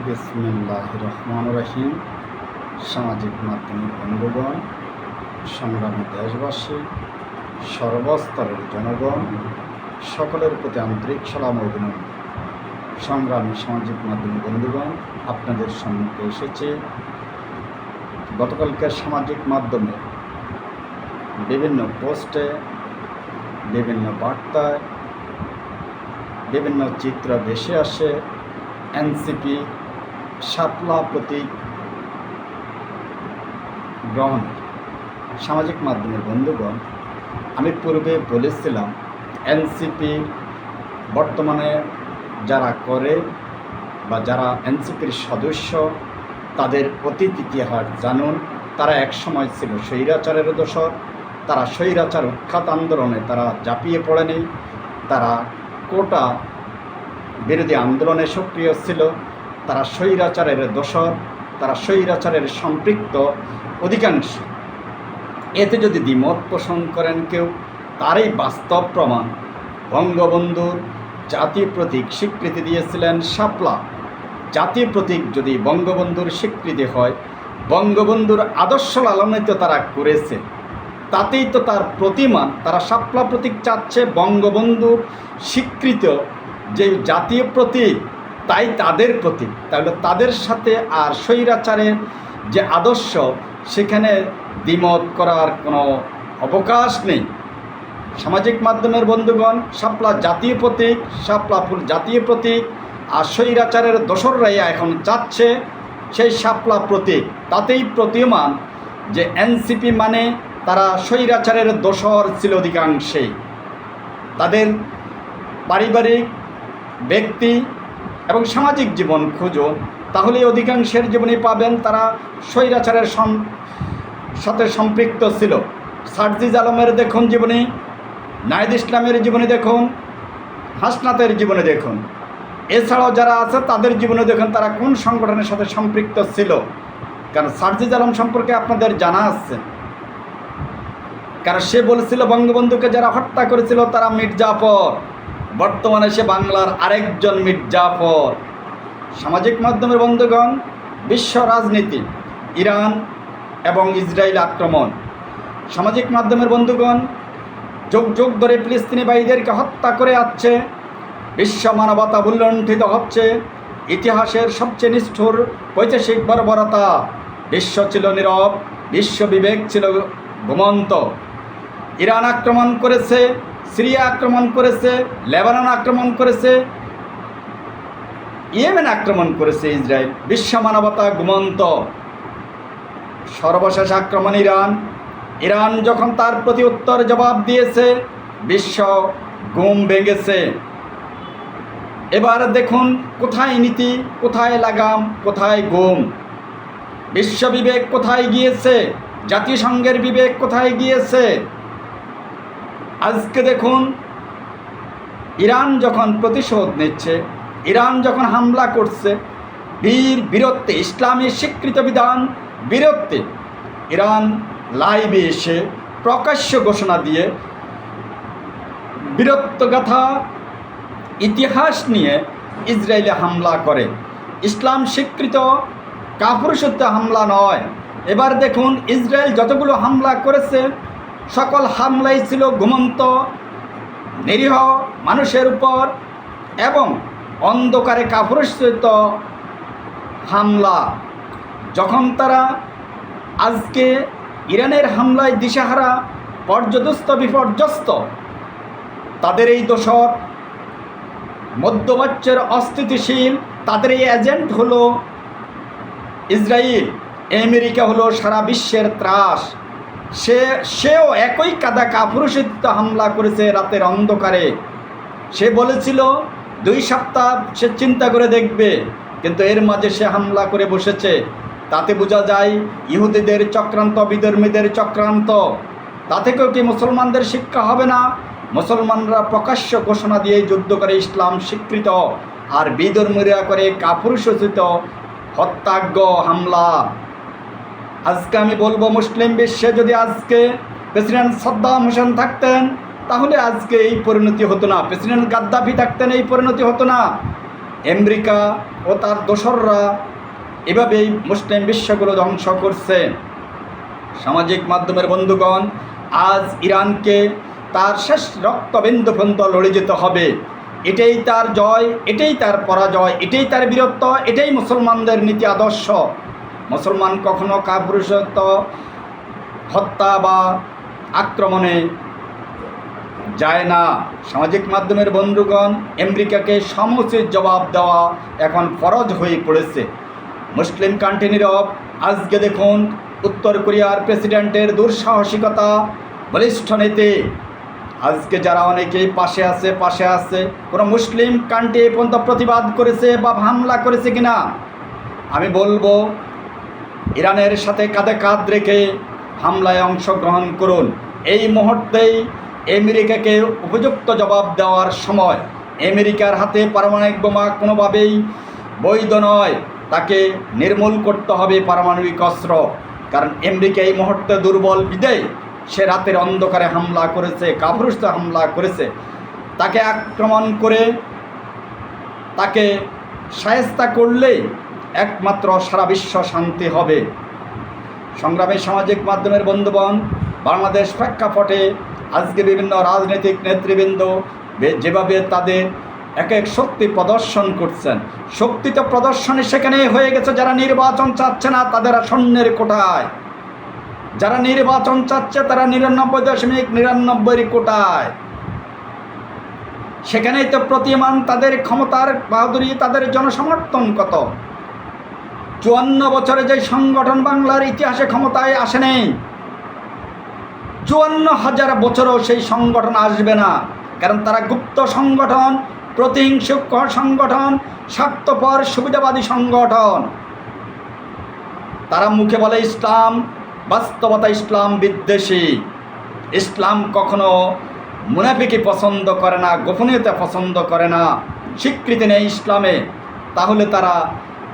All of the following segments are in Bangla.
বিসমিল্লাহির রহমানির রহিম। সামাজিক মাধ্যমের বন্ধুগণ, সংগ্রামী দেশবাসী, সর্বস্তরের জনগণ, সকলের প্রতি আন্তরিক সালাম ও অভিনন্দন। সংগ্রামী সামাজিক মাধ্যমের বন্ধুগণ, আপনাদের সম্মুখে এসেছে গতকালকের সামাজিক মাধ্যমে বিভিন্ন পোস্টে, বিভিন্ন বার্তায়, বিভিন্ন চিত্র ভেসে আসে এনসিপি শাপলা প্রতীক গ্রহণ। সামাজিক মাধ্যমের বন্ধুগণ, আমি পূর্বে বলেছিলাম এনসিপি বর্তমানে যারা করে বা যারা এনসিপির সদস্য তাদের অতীত ইতিহাস জানুন। তারা একসময় ছিল স্বৈরাচারের দোসর। তারা স্বৈরাচার উৎখাত আন্দোলনে তারা ঝাঁপিয়ে পড়েনি, তারা কোটা বিরোধী আন্দোলনে সক্রিয় ছিল। তারা স্বৈরাচারের দোসর, তারা স্বৈরাচারের সম্পৃক্ত অধিকাংশ। এতে যদি দ্বিমত পোষণ করেন কেউ, তারই বাস্তব প্রমাণ। বঙ্গবন্ধুর জাতীয় প্রতীক স্বীকৃতি দিয়েছিলেন শাপলা। জাতীয় প্রতীক যদি বঙ্গবন্ধুর স্বীকৃতি হয়, বঙ্গবন্ধুর আদর্শ লালনিত তারা করেছে, তাতেই তো তার প্রতিমান। তারা শাপলা প্রতীক চাচ্ছে, বঙ্গবন্ধুর স্বীকৃত যে জাতীয় প্রতীক তাই তাদের প্রতীক। তাহলে তাদের সাথে আর স্বৈরাচারের যে আদর্শ, সেখানে দ্বিমত করার কোনো অবকাশ নেই। সামাজিক মাধ্যমের বন্ধুগণ, শাপলা জাতীয় প্রতীক, শাপলা ফুল জাতীয় প্রতীক, আর স্বৈরাচারের দোসররাই এখন চাচ্ছে সেই শাপলা প্রতীক। তাতেই প্রতীয়মান যে এনসিপি মানে তারা স্বৈরাচারের দোসর ছিল অধিকাংশেই। তাদের পারিবারিক, ব্যক্তি এবং সামাজিক জীবন খুঁজুন, তাহলে অধিকাংশের জীবনই পাবেন তারা স্বৈরাচারের সাথে সম্পৃক্ত ছিল। সার্জিজ আলমের দেখুন জীবনী, নাহিদ ইসলামের জীবনী দেখুন, হাসনাতের জীবনে দেখুন, এছাড়াও যারা আছে তাদের জীবনে দেখুন তারা কোন সংগঠনের সাথে সম্পৃক্ত ছিল। কারণ সার্জিজ আলম সম্পর্কে আপনাদের জানা আছে, কারণ সে বলেছিল বঙ্গবন্ধুকে যারা হত্যা করেছিল তারা মির্জাফর। বর্তমানে সে বাংলার আরেকজন মির্জাফর। সামাজিক মাধ্যমের বন্ধুগণ, বিশ্ব রাজনীতি, ইরান এবং ইসরায়েল আক্রমণ। সামাজিক মাধ্যমের বন্ধুগণ, যুগ যুগ ধরে ফিলিস্তিনি ভাইদেরকে হত্যা করে আসছে, বিশ্ব মানবতা উল্লণ্ঠিত হচ্ছে। ইতিহাসের সবচেয়ে নিষ্ঠুর ঐতিহাসিক বর্বরতা। বিশ্ব ছিল নীরব, বিশ্ব বিবেক ছিল ঘুমন্ত। ইরান আক্রমণ করেছে, সিরিয়া আক্রমণ করেছে, লেবানন আক্রমণ করেছে, ইয়েমেন আক্রমণ করেছে ইসরায়েল। বিশ্ব মানবতা ঘুমন্ত। সর্বশেষ আক্রমণ ইরান। ইরান যখন তার প্রতি উত্তর জবাব দিয়েছে, বিশ্ব ঘুম ভেঙেছে। এবার দেখুন কোথায় নীতি, কোথায় লাগাম, কোথায় ঘুম। বিশ্ব বিবেক কোথায় গিয়েছে, জাতিসংঘের বিবেক কোথায় গিয়েছে। আজকে দেখুন ইরান যখন প্রতিশোধ নিচ্ছে, ইরান যখন হামলা করছে, বীরত্বে ইসলামী স্বীকৃত বিধান বীরত্বে ইরান লাইভে এসে প্রকাশ্য ঘোষণা দিয়ে বীরত্বগাথা ইতিহাস নিয়ে ইসরায়েলে হামলা করে। ইসলাম স্বীকৃত কাপুরুষত্ব হামলা নয়। এবার দেখুন ইসরায়েল যতগুলো হামলা করেছে, সকল হামলাই ছিল ঘুমন্ত নিরীহ মানুষের উপর এবং অন্ধকারে কাপুরুষিত হামলা। যখন তারা আজকে ইরানের হামলায় দিশাহারা, পর্যদস্ত, বিপর্যস্ত, তাদের এই দোসর মধ্যপ্রাচ্যের অস্থিতিশীল, তাদের এই এজেন্ট হলো ইসরায়েল। আমেরিকা হলো সারা বিশ্বের ত্রাস। সেও একই কাদা কাপুরুষিত হামলা করেছে রাতের অন্ধকারে। সে বলেছিল 2 সপ্তাহ সে চিন্তা করে দেখবে, কিন্তু এর মাঝে সে হামলা করে বসেছে। তাতে বোঝা যায় ইহুদিদের চক্রান্ত, বিধর্মীদের চক্রান্ত। তা থেকেও কি মুসলমানদের শিক্ষা হবে না? মুসলমানরা প্রকাশ্য ঘোষণা দিয়ে যুদ্ধ করে ইসলাম স্বীকৃত, আর বিধর্মীরা করে কাপুরুষোচিত হত্যাজ্ঞ হামলা। আজকে আমি বলবো, মুসলিম বিশ্বে যদি আজকে প্রেসিডেন্ট সাদ্দাম হোসেন থাকতেন তাহলে আজকে এই পরিণতি হতো না। প্রেসিডেন্ট গাদ্দাফি থাকতেন এই পরিণতি হতো না। আমেরিকা ও তার দোসররা এভাবেই মুসলিম বিশ্বগুলো ধ্বংস করছে। সামাজিক মাধ্যমের বন্ধুগণ, আজ ইরানকে তার শেষ রক্তবিন্দু পর্যন্ত লড়ে যেতে হবে। এটাই তার জয়, এটাই তার পরাজয়, এটাই তার বীরত্ব, এটাই মুসলমানদের নীতি আদর্শ। মুসলমান কখনো কাপুরুষত্ব, হত্যা বা আক্রমণে যায় না। সামাজিক মাধ্যমের বন্ধুগণ, আমেরিকাকে সমুচিত জবাব দেওয়া এখন ফরজ হয়ে পড়েছে। মুসলিম কান্ট্রি নীরব। আজকে দেখুন উত্তর কোরিয়ার প্রেসিডেন্টের দুঃসাহসিকতা, বলিষ্ঠ নীতি। আজকে যারা অনেকেই পাশে আছে, কোনো মুসলিম কান্ট্রি পর্যন্ত প্রতিবাদ করেছে বা হামলা করেছে কিনা? আমি বলবো ইরানের সাথে কাঁধে কাঁধ রেখে হামলায় অংশগ্রহণ করুন। এই মুহূর্তেই আমেরিকাকে উপযুক্ত জবাব দেওয়ার সময়। আমেরিকার হাতে পারমাণবিক বোমা কোনোভাবেই বৈধ নয়, তাকে নির্মূল করতে হবে পারমাণবিক অস্ত্র। কারণ আমেরিকা এই মুহূর্তে দুর্বল বিদেয় সে রাতের অন্ধকারে হামলা করেছে, কাপুরুষে হামলা করেছে। তাকে আক্রমণ করে তাকে শায়েস্তা করলেই একমাত্র সারা বিশ্ব শান্তি হবে। সংগ্রামী সামাজিক মাধ্যমের বন্ধুগণ, বাংলাদেশ প্রেক্ষাপটে আজকে বিভিন্ন রাজনৈতিক নেতৃবৃন্দ যেভাবে তাদের এক এক শক্তি প্রদর্শন করছেন, শক্তি তো প্রদর্শনে সেখানেই হয়ে গেছে। যারা নির্বাচন চাচ্ছে না তাদের শূন্যের কোটায়, যারা নির্বাচন চাচ্ছে তারা 99.99 কোটায়। সেখানেই তো প্রতিমান তাদের ক্ষমতার বাহাদুরি, তাদের জনসমর্থন কত। 54 বছরে যে সংগঠন বাংলার ইতিহাসে ক্ষমতায় আসেনি, 54,000 বছরও সেই সংগঠন আসবে না। কারণ তারা গুপ্ত সংগঠন, প্রতিহিংসুক সংগঠন, স্বার্থপর সুবিধাবাদী সংগঠন। তারা মুখে বলে ইসলাম, বাস্তবতা ইসলাম বিদ্বেষী। ইসলাম কখনো মুনাফিকি পছন্দ করে না, গোপনীয়তা পছন্দ করে না, স্বীকৃতি নেই ইসলামে। তাহলে তারা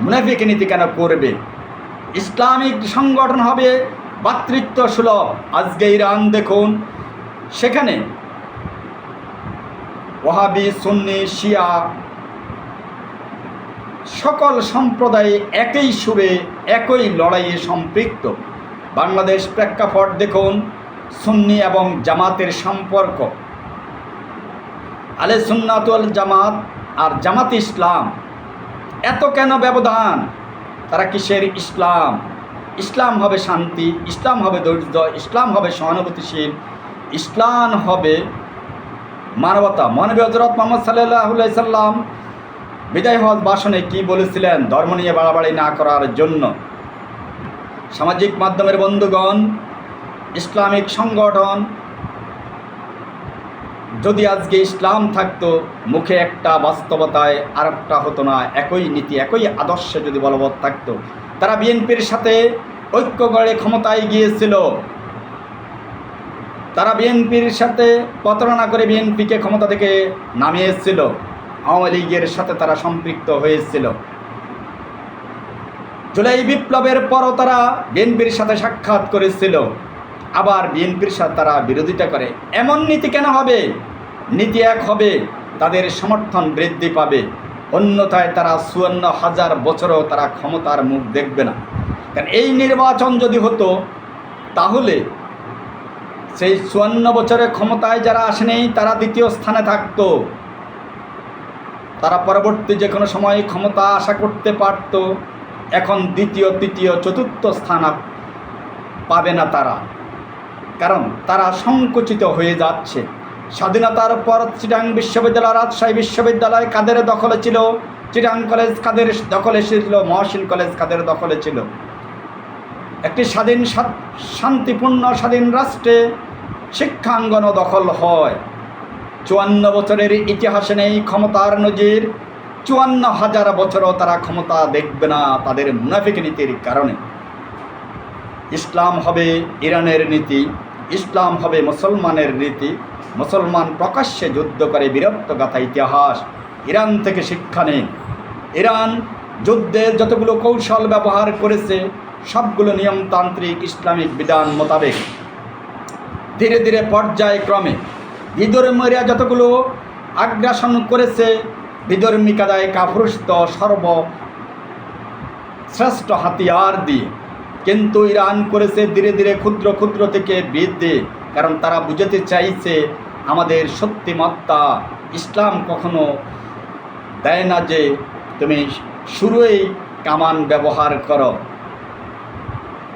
মুনাফিকি নীতি কেন করবে? ইসলামিক সংগঠন হবে ভ্রাতৃত্ব সুলভ। আজকে ইরান দেখুন, সেখানে ওয়াহাবি, সুন্নি, শিয়া সকল সম্প্রদায় একই সুরে একই লড়াইয়ে সম্পৃক্ত। বাংলাদেশ প্রেক্ষাপট দেখুন, সুন্নি এবং জামাতের সম্পর্ক, আলে সুন্নাত ওয়াল জামাত আর জামাত ইসলাম, এত কেন ব্যবধান? তারা কিসের ইসলাম? ইসলাম হবে শান্তি, ইসলাম হবে ধৈর্য, ইসলাম হবে সহানুভূতিশীল, ইসলাম হবে মানবতা। মহানবী হযরত মুহাম্মদ সাল্লাল্লাহু আলাইহি সাল্লাম বিদায় হজ ভাষণে কি বলেছিলেন? ধর্ম নিয়ে বাড়াবাড়ি না করার জন্য। সামাজিক মাধ্যমের বন্ধুগণ, ইসলামিক সংগঠন যদি আজকে ইসলাম থাকতো, মুখে একটা বাস্তবতায় আর একটা হতো না, একই নীতি একই আদর্শে যদি বলবৎ থাকতো। তারা বিএনপির সাথে ঐক্য করে ক্ষমতায় গিয়েছিল, তারা বিএনপির সাথে প্রতারণা করে বিএনপিকে ক্ষমতা থেকে নামিয়েছিল, আওয়ামী লীগের সাথে তারা সম্পৃক্ত হয়েছিল। জুলাই বিপ্লবের পরও তারা বিএনপির সাথে সাক্ষাৎ করেছিল, আবার বিএনপির সাথে তারা বিরোধিতা করে। এমন নীতি কেন হবে? নীতি এক হবে, তাদের সমর্থন বৃদ্ধি পাবে, অন্যথায় তারা 54,000 বছরও তারা ক্ষমতার মুখ দেখবে না। কারণ এই নির্বাচন যদি হতো, তাহলে সেই 54 বছরের ক্ষমতায় যারা আসেনি তারা দ্বিতীয় স্থানে থাকতো, তারা পরবর্তী যে কোনো সময় ক্ষমতা আশা করতে পারত। এখন দ্বিতীয়, তৃতীয়, চতুর্থ স্থান পাবে না তারা, কারণ তারা সংকুচিত হয়ে যাচ্ছে। স্বাধীনতার পর চিটাং বিশ্ববিদ্যালয়, রাজশাহী বিশ্ববিদ্যালয় কাদের দখলে ছিল? চিটাং কলেজ কাদের দখলে ছিল? মহসিন কলেজ কাদের দখলে ছিল? একটি স্বাধীন শান্তিপূর্ণ স্বাধীন রাষ্ট্রে শিক্ষাঙ্গনও দখল হয়। 54 বছরের ইতিহাসে নেই ক্ষমতার নজির। 54,000 বছরও তারা ক্ষমতা দেখবে না, তাদের মুনাফিক নীতির কারণে। ইসলাম হবে ইরানের নীতি, ইসলাম হবে মুসলমানের নীতি। মুসলমান প্রকাশ্যে যুদ্ধ করে বীরত্বগাথা ইতিহাস। ইরান থেকে শিক্ষা নেই। ইরান যুদ্ধের যতগুলো কৌশল ব্যবহার করেছে সবগুলো নিয়মতান্ত্রিক ইসলামিক বিধান মোতাবেক। ধীরে ধীরে পর্যায়ক্রমে বিধর্মীরা যতগুলো আগ্রাসন করেছে বিধর্মী কাদায় কাপুরুষিত সর্বশ্রেষ্ঠ হাতিয়ার দিয়ে। কিন্তু ইরান করেছে ধীরে ধীরে ক্ষুদ্র ক্ষুদ্র থেকে বৃদ্ধি, কারণ তারা বুঝাতে চাইছে আমাদের সত্যিমাত্রা ইসলাম কখনো দেয় না যে তুমি শুরুই কামান ব্যবহার করো,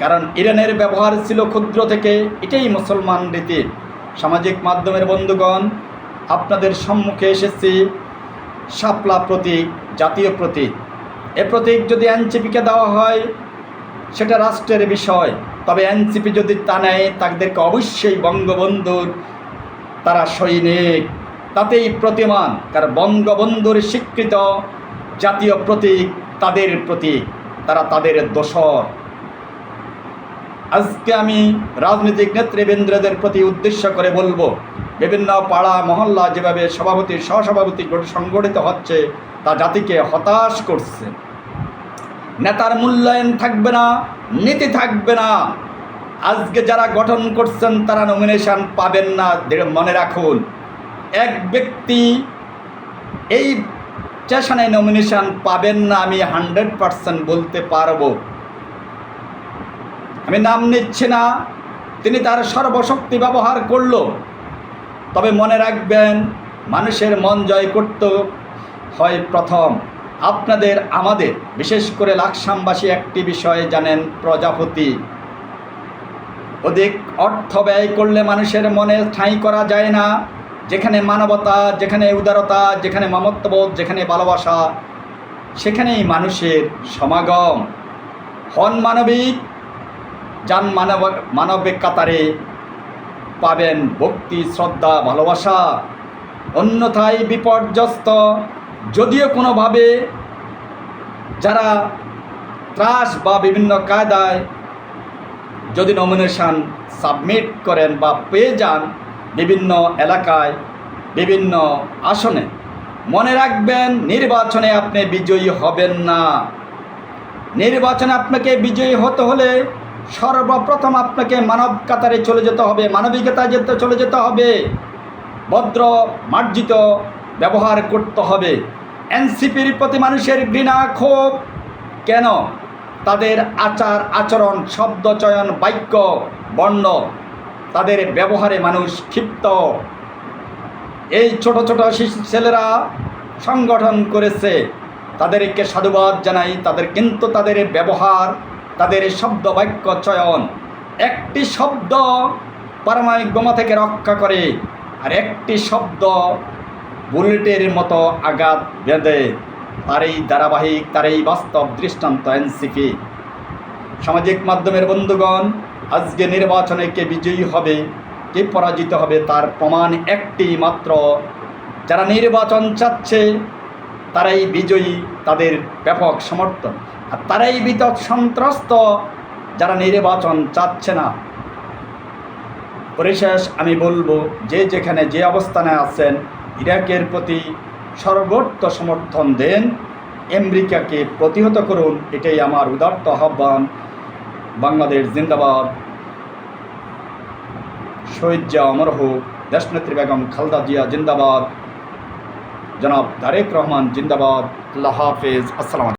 কারণ ইরানের ব্যবহার ছিল ক্ষুদ্র থেকে। এটাই মুসলমান রীতি। সামাজিক মাধ্যমের বন্ধুগণ, আপনাদের সম্মুখে এসেছি শাপলা প্রতীক, জাতীয় প্রতীক। এ প্রতীক যদি এনসিপিকে দেওয়া হয় সেটা রাষ্ট্রের বিষয়, তবে এনসিপি যদি তা নেয় তাদেরকে অবশ্যই বঙ্গবন্ধুর তারা সৈনিক, তাতেই প্রতিমান। কারণ বঙ্গবন্ধুর স্বীকৃত জাতীয় প্রতীক তাদের প্রতীক, তারা তাদের দোসর। আজকে আমি রাজনৈতিক নেতৃবৃন্দদের প্রতি উদ্দেশ্য করে বলবো, বিভিন্ন পাড়া মহল্লা যেভাবে সভাপতি সহসভাপতি সংগঠিত হচ্ছে তা জাতিকে হতাশ করছে। নেতার মূল্যায়ন থাকবে না, নীতি থাকবে না। আজকে যারা গঠন করছেন তারা নমিনেশন পাবেন না, মনে রাখুন। এক ব্যক্তি এই স্টেশনে নমিনেশন পাবেন না, আমি 100% বলতে পারবো। আমি নাম নিচ্ছি না, তিনি তার সর্বশক্তি ব্যবহার করলো। তবে মনে রাখবেন, মানুষের মন জয় করতে হয় প্রথম আপনাদের আমাদের, বিশেষ করে লাকসামবাসী একটি বিষয় জানেন, প্রজাপতি। অধিক অর্থ ব্যয় করলে মানুষের মনে ঠাঁই করা যায় না। যেখানে মানবতা, যেখানে উদারতা, যেখানে মমত্ববোধ, যেখানে ভালোবাসা, সেখানেই মানুষের সমাগম। হন মানবিক, যান মানবিক কাতারে পাবেন ভক্তি, শ্রদ্ধা, ভালোবাসা। অন্যথায় বিপর্যস্ত। যদিও কোনোভাবে যারা ত্রাস বা বিভিন্ন কায়দায় যদি নমিনেশন সাবমিট করেন বা পেয়ে যান বিভিন্ন এলাকায়, বিভিন্ন আসনে, মনে রাখবেন নির্বাচনে আপনি বিজয়ী হবেন না। নির্বাচনে আপনাকে বিজয়ী হতে হলে সর্বপ্রথম আপনাকে মানব কাতারে চলে যেতে হবে, মানবিকতা চলে যেতে হবে, ভদ্র মার্জিত ব্যবহার করতে হবে। এনসিপির প্রতি মানুষের ঘৃণা, ক্ষোভ কেন? তাদের আচার আচরণ, শব্দ চয়ন, বাক্য, বর্ণ, তাদের ব্যবহারে মানুষ ক্ষিপ্ত। এই ছোট ছোট শিশু ছেলেরা সংগঠন করেছে, তাদেরকে সাধুবাদ জানাই। কিন্তু তাদের ব্যবহার, তাদের শব্দ বাক্য চয়ন, একটি শব্দ পারমাণবিক বোমা থেকে রক্ষা করে, আর একটি শব্দ বুলেটের মতো আঘাত বেঁধে। তারই ধারাবাহিক, তারই বাস্তব দৃষ্টান্ত এনসিপি। সামাজিক মাধ্যমের বন্ধুগণ, আজকে নির্বাচনে কে বিজয়ী হবে, কে পরাজিত হবে তার প্রমাণ একটি মাত্র। যারা নির্বাচন চাচ্ছে তারাই বিজয়ী, তাদের ব্যাপক সমর্থন। আর তারাই বিতত সন্ত্রস্ত যারা নির্বাচন চাচ্ছে না। পরিশেষ আমি বলবো, যে যেখানে যে অবস্থানে আছেন, ইরাকের প্রতি সর্বোচ্চ সমর্থন দেন, আমেরিকাকে প্রতিহত করুন, এটাই আমার উদাত্ত আহ্বান। বাংলাদেশ জিন্দাবাদ। শহীদ জিয়া অমর হোক। দেশনেত্রী বেগম খালেদা জিয়া জিন্দাবাদ। জনাব তারেক রহমান জিন্দাবাদ। আল্লাহ হাফেজ। আসসালাম।